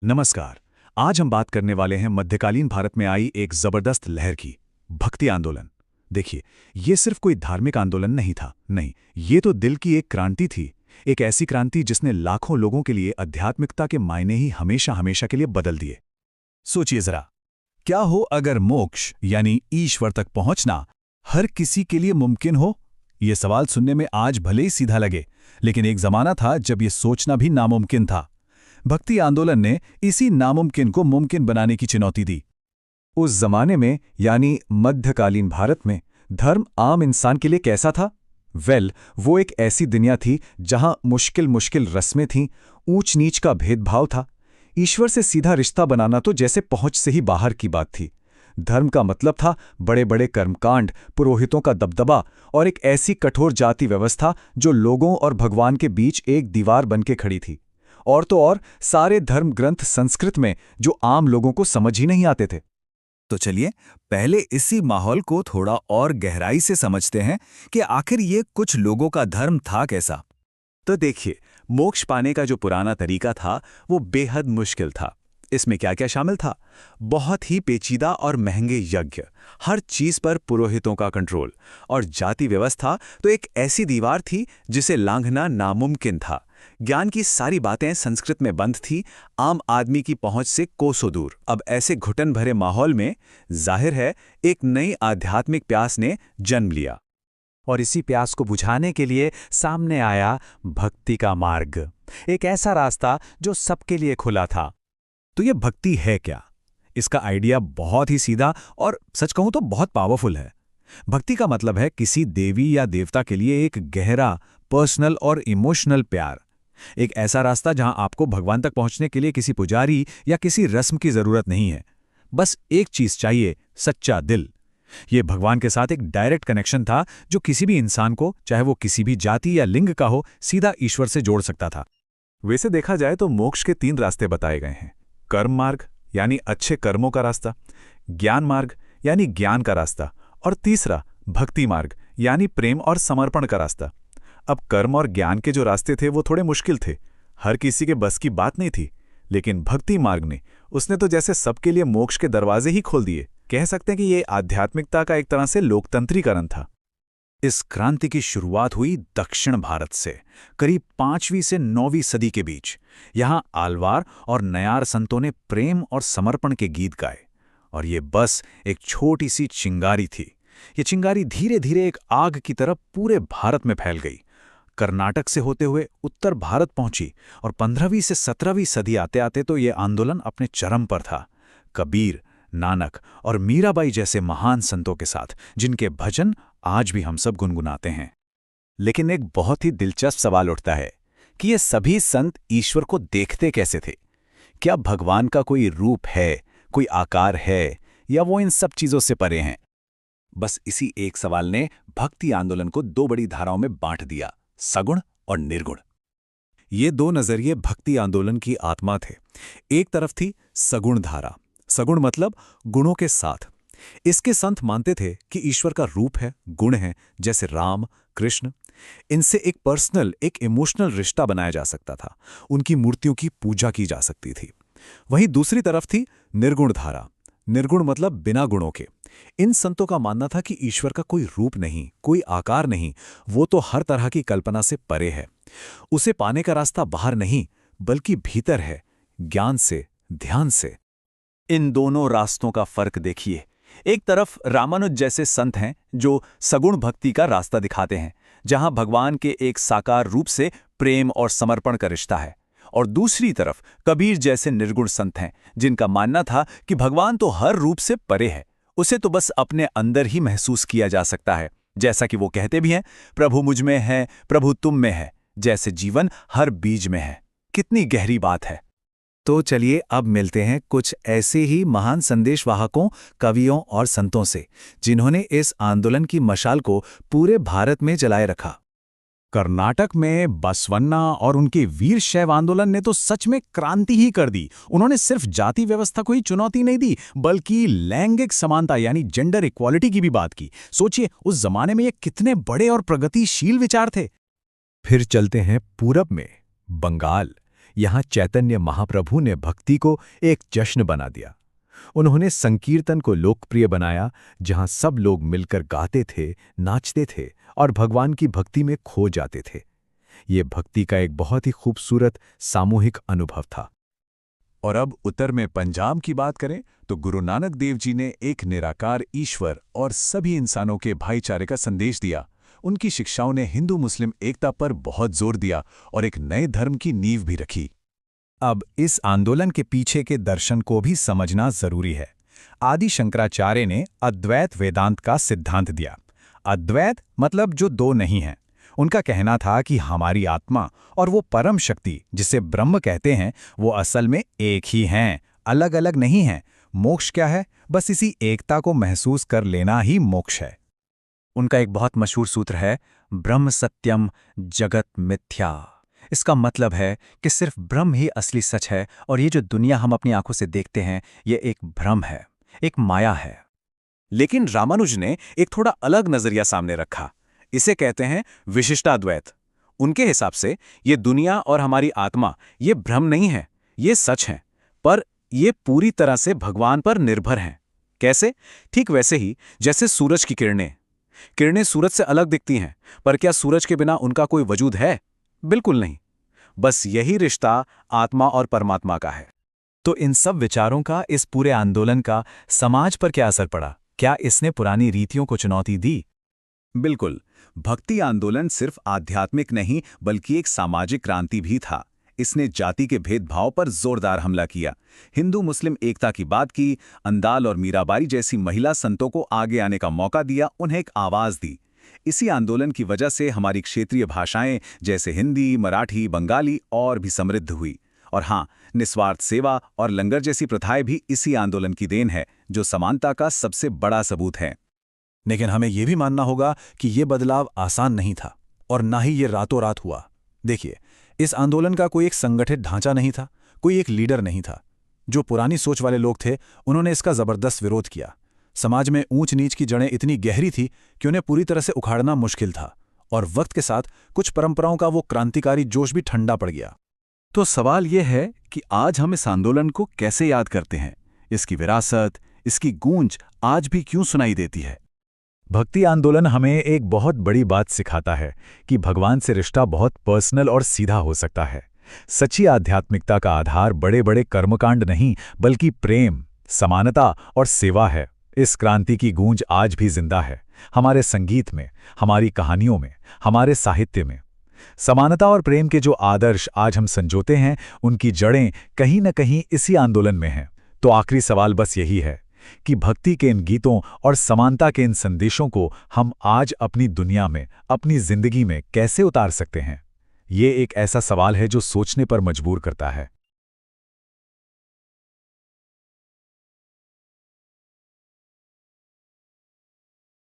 नमस्कार। आज हम बात करने वाले हैं मध्यकालीन भारत में आई एक जबरदस्त लहर की, भक्ति आंदोलन। देखिए, ये सिर्फ कोई धार्मिक आंदोलन नहीं था, नहीं, ये तो दिल की एक क्रांति थी। एक ऐसी क्रांति जिसने लाखों लोगों के लिए आध्यात्मिकता के मायने ही हमेशा हमेशा के लिए बदल दिए। सोचिए जरा, क्या हो अगर मोक्ष यानी ईश्वर तक पहुंचना हर किसी के लिए मुमकिन हो? ये सवाल सुनने में आज भले ही सीधा लगे, लेकिन एक जमाना था जब ये सोचना भी नामुमकिन था। भक्ति आंदोलन ने इसी नामुमकिन को मुमकिन बनाने की चुनौती दी। उस जमाने में यानी मध्यकालीन भारत में धर्म आम इंसान के लिए कैसा था? वो एक ऐसी दुनिया थी जहां मुश्किल मुश्किल रस्में थीं, ऊंच नीच का भेदभाव था। ईश्वर से सीधा रिश्ता बनाना तो जैसे पहुंच से ही बाहर की बात थी। धर्म का मतलब था बड़े बड़े कर्मकांड, पुरोहितों का दबदबा और एक ऐसी कठोर जाति व्यवस्था जो लोगों और भगवान के बीच एक दीवार बनके खड़ी थी। और तो और सारे धर्म ग्रंथ संस्कृत में, जो आम लोगों को समझ ही नहीं आते थे। तो चलिए पहले इसी माहौल को थोड़ा और गहराई से समझते हैं कि आखिर ये कुछ लोगों का धर्म था कैसा। तो देखिए, मोक्ष पाने का जो पुराना तरीका था वो बेहद मुश्किल था। इसमें क्या क्या शामिल था? बहुत ही पेचीदा और महंगे यज्ञ, हर चीज पर पुरोहितों का कंट्रोल, और जाति व्यवस्था तो एक ऐसी दीवार थी जिसे लांघना नामुमकिन था। ज्ञान की सारी बातें संस्कृत में बंद थी, आम आदमी की पहुंच से कोसों दूर। अब ऐसे घुटन भरे माहौल में जाहिर है एक नई आध्यात्मिक प्यास ने जन्म लिया, और इसी प्यास को बुझाने के लिए सामने आया भक्ति का मार्ग, एक ऐसा रास्ता जो सबके लिए खुला था। तो ये भक्ति है क्या? इसका आइडिया बहुत ही सीधा और सच कहूं तो बहुत पावरफुल है। भक्ति का मतलब है किसी देवी या देवता के लिए एक गहरा, पर्सनल और इमोशनल प्यार। एक ऐसा रास्ता जहां आपको भगवान तक पहुंचने के लिए किसी पुजारी या किसी रस्म की जरूरत नहीं है। बस एक चीज चाहिए, सच्चा दिल। ये भगवान के साथ एक डायरेक्ट कनेक्शन था जो किसी भी इंसान को, चाहे वो किसी भी जाति या लिंग का हो, सीधा ईश्वर से जोड़ सकता था। वैसे देखा जाए तो मोक्ष के 3 रास्ते बताए गए हैं। कर्म मार्ग यानी अच्छे कर्मों का रास्ता, ज्ञान मार्ग यानी ज्ञान का रास्ता, और तीसरा भक्ति मार्ग यानी प्रेम और समर्पण का रास्ता। अब कर्म और ज्ञान के जो रास्ते थे वो थोड़े मुश्किल थे, हर किसी के बस की बात नहीं थी। लेकिन भक्ति मार्ग ने, उसने तो जैसे सबके लिए मोक्ष के दरवाजे ही खोल दिए। कह सकते हैं कि ये आध्यात्मिकता का एक तरह से लोकतंत्रीकरण था। इस क्रांति की शुरुआत हुई दक्षिण भारत से, करीब 5वीं से 9वीं सदी के बीच। यहाँ आलवार और नयार संतों ने प्रेम और समर्पण के गीत गाए, और ये बस एक छोटी सी चिंगारी थी। ये चिंगारी धीरे धीरे एक आग की तरह पूरे भारत में फैल गई। कर्नाटक से होते हुए उत्तर भारत पहुंची, और 15वीं से 17वीं सदी आते आते तो ये आंदोलन अपने चरम पर था। कबीर, नानक और मीराबाई जैसे महान संतों के साथ, जिनके भजन आज भी हम सब गुनगुनाते हैं। लेकिन एक बहुत ही दिलचस्प सवाल उठता है कि ये सभी संत ईश्वर को देखते कैसे थे? क्या भगवान का कोई रूप है, कोई आकार है, या वो इन सब चीजों से परे हैं? बस इसी एक सवाल ने भक्ति आंदोलन को 2 बड़ी धाराओं में बांट दिया, सगुण और निर्गुण। ये 2 नजरिए भक्ति आंदोलन की आत्मा थे। एक तरफ थी सगुण धारा। सगुण मतलब गुणों के साथ। इसके संत मानते थे कि ईश्वर का रूप है, गुण है, जैसे राम, कृष्ण। इनसे एक पर्सनल, एक इमोशनल रिश्ता बनाया जा सकता था। उनकी मूर्तियों की पूजा की जा सकती थी। वहीं दूसरी तरफ थी निर्गुण धारा। निर्गुण मतलब बिना गुणों के। इन संतों का मानना था कि ईश्वर का कोई रूप नहीं, कोई आकार नहीं, वो तो हर तरह की कल्पना से परे है। उसे पाने का रास्ता बाहर नहीं, बल्कि भीतर है, ज्ञान से, ध्यान से। इन दोनों रास्तों का फर्क देखिए। एक तरफ रामानुज जैसे संत हैं जो सगुण भक्ति का रास्ता दिखाते हैं, जहां भगवान के एक साकार रूप से प्रेम और समर्पण का रिश्ता है। और दूसरी तरफ कबीर जैसे निर्गुण संत हैं, जिनका मानना था कि भगवान तो हर रूप से परे है, उसे तो बस अपने अंदर ही महसूस किया जा सकता है। जैसा कि वो कहते भी हैं, प्रभु मुझ में है, प्रभु तुम में है, जैसे जीवन हर बीज में है। कितनी गहरी बात है। तो चलिए अब मिलते हैं कुछ ऐसे ही महान संदेशवाहकों, कवियों और संतों से, जिन्होंने इस आंदोलन की मशाल को पूरे भारत में जलाए रखा। कर्नाटक में बसवन्ना और उनके वीर शैव आंदोलन ने तो सच में क्रांति ही कर दी। उन्होंने सिर्फ जाति व्यवस्था को ही चुनौती नहीं दी, बल्कि लैंगिक समानता यानी जेंडर इक्वालिटी की भी बात की। सोचिए, उस जमाने में ये कितने बड़े और प्रगतिशील विचार थे। फिर चलते हैं पूरब में, बंगाल। यहाँ चैतन्य महाप्रभु ने भक्ति को एक जश्न बना दिया। उन्होंने संकीर्तन को लोकप्रिय बनाया, जहाँ सब लोग मिलकर गाते थे, नाचते थे और भगवान की भक्ति में खो जाते थे। ये भक्ति का एक बहुत ही खूबसूरत सामूहिक अनुभव था। और अब उत्तर में पंजाब की बात करें तो गुरु नानक देव जी ने एक निराकार ईश्वर और सभी इंसानों के भाईचारे का संदेश दिया। उनकी शिक्षाओं ने हिंदू मुस्लिम एकता पर बहुत जोर दिया और एक नए धर्म की नींव भी रखी। अब इस आंदोलन के पीछे के दर्शन को भी समझना जरूरी है। आदि शंकराचार्य ने अद्वैत वेदांत का सिद्धांत दिया। अद्वैत मतलब जो दो नहीं हैं। उनका कहना था कि हमारी आत्मा और वो परम शक्ति जिसे ब्रह्म कहते हैं, वो असल में एक ही हैं, अलग अलग नहीं हैं। मोक्ष क्या है? बस इसी एकता को महसूस कर लेना ही मोक्ष है। उनका एक बहुत मशहूर सूत्र है, ब्रह्म सत्यम जगत मिथ्या। इसका मतलब है कि सिर्फ ब्रह्म ही असली सच है और ये जो दुनिया हम अपनी आंखों से देखते हैं, ये एक भ्रम है, एक माया है। लेकिन रामानुज ने एक थोड़ा अलग नजरिया सामने रखा। इसे कहते हैं विशिष्टाद्वैत। उनके हिसाब से ये दुनिया और हमारी आत्मा ये भ्रम नहीं है, ये सच है, पर ये पूरी तरह से भगवान पर निर्भर हैं। कैसे? ठीक वैसे ही जैसे सूरज की किरणें सूरज से अलग दिखती हैं, पर क्या सूरज के बिना उनका कोई वजूद है? बिल्कुल नहीं। बस यही रिश्ता आत्मा और परमात्मा का है। तो इन सब विचारों का, इस पूरे आंदोलन का समाज पर क्या असर पड़ा? क्या इसने पुरानी रीतियों को चुनौती दी? बिल्कुल। भक्ति आंदोलन सिर्फ आध्यात्मिक नहीं बल्कि एक सामाजिक क्रांति भी था। इसने जाति के भेदभाव पर जोरदार हमला किया, हिंदू मुस्लिम एकता की बात की, अंदाल और मीराबाई जैसी महिला संतों को आगे आने का मौका दिया, उन्हें एक आवाज दी। इसी आंदोलन की वजह से हमारी क्षेत्रीय भाषाएं जैसे हिंदी, मराठी, बंगाली और भी समृद्ध हुई। और हाँ, निस्वार्थ सेवा और लंगर जैसी प्रथाएं भी इसी आंदोलन की देन है, जो समानता का सबसे बड़ा सबूत है। लेकिन हमें यह भी मानना होगा कि ये बदलाव आसान नहीं था और ना ही ये रातों रात हुआ। देखिए, इस आंदोलन का कोई एक संगठित ढांचा नहीं था, कोई एक लीडर नहीं था। जो पुरानी सोच वाले लोग थे, उन्होंने इसका जबरदस्त विरोध किया। समाज में ऊंच नीच की जड़ें इतनी गहरी थी कि उन्हें पूरी तरह से उखाड़ना मुश्किल था, और वक्त के साथ कुछ परंपराओं का वो क्रांतिकारी जोश भी ठंडा पड़ गया। तो सवाल यह है कि आज हम इस आंदोलन को कैसे याद करते हैं? इसकी विरासत, इसकी गूंज आज भी क्यों सुनाई देती है? भक्ति आंदोलन हमें एक बहुत बड़ी बात सिखाता है कि भगवान से रिश्ता बहुत पर्सनल और सीधा हो सकता है। सच्ची आध्यात्मिकता का आधार बड़े बड़े कर्मकांड नहीं, बल्कि प्रेम, समानता और सेवा है। इस क्रांति की गूंज आज भी जिंदा है, हमारे संगीत में, हमारी कहानियों में, हमारे साहित्य में। समानता और प्रेम के जो आदर्श आज हम संजोते हैं, उनकी जड़ें कहीं न कहीं इसी आंदोलन में हैं। तो आखिरी सवाल बस यही है कि भक्ति के इन गीतों और समानता के इन संदेशों को हम आज अपनी दुनिया में, अपनी जिंदगी में कैसे उतार सकते हैं? ये एक ऐसा सवाल है जो सोचने पर मजबूर करता है।